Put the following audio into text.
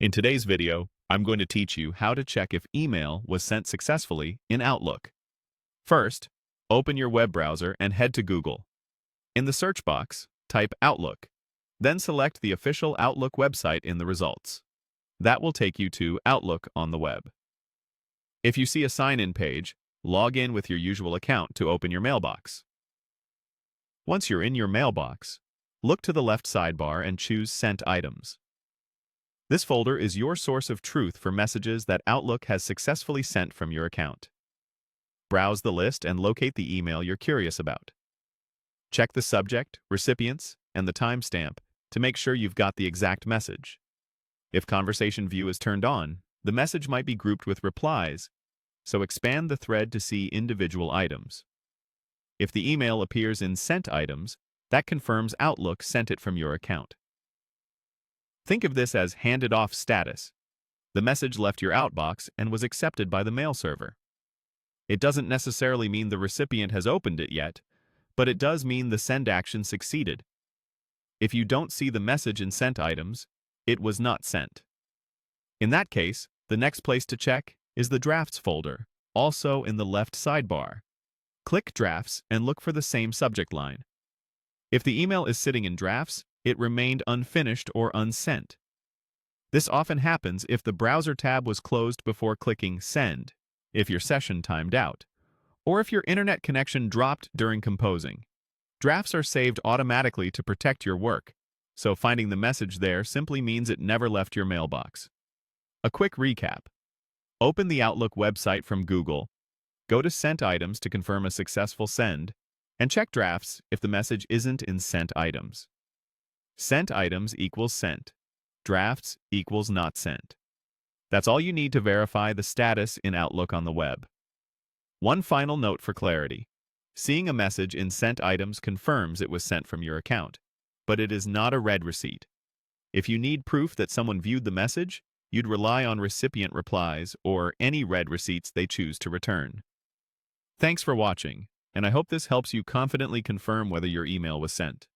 In today's video, I'm going to teach you how to check if email was sent successfully in Outlook. First, open your web browser and head to Google. In the search box, type Outlook, then select the official Outlook website in the results. That will take you to Outlook on the web. If you see a sign-in page, log in with your usual account to open your mailbox. Once you're in your mailbox, look to the left sidebar and choose Sent Items. This folder is your source of truth for messages that Outlook has successfully sent from your account. Browse the list and locate the email you're curious about. Check the subject, recipients, and the timestamp to make sure you've got the exact message. If Conversation View is turned on, the message might be grouped with replies, so expand the thread to see individual items. If the email appears in Sent Items, that confirms Outlook sent it from your account. Think of this as handed off status. The message left your outbox and was accepted by the mail server. It doesn't necessarily mean the recipient has opened it yet, but it does mean the send action succeeded. If you don't see the message in Sent Items, it was not sent. In that case, the next place to check is the Drafts folder, also in the left sidebar. Click Drafts and look for the same subject line. If the email is sitting in Drafts, it remained unfinished or unsent. This often happens if the browser tab was closed before clicking Send, if your session timed out, or if your internet connection dropped during composing. Drafts are saved automatically to protect your work, so finding the message there simply means it never left your mailbox. A quick recap. Open the Outlook website from Google, go to Sent Items to confirm a successful send, and check Drafts if the message isn't in Sent Items. Sent Items equals sent. Drafts equals not sent. That's all you need to verify the status in Outlook on the web. One final note for clarity. Seeing a message in Sent Items confirms it was sent from your account, but it is not a read receipt. If you need proof that someone viewed the message, you'd rely on recipient replies or any read receipts they choose to return. Thanks for watching, and I hope this helps you confidently confirm whether your email was sent.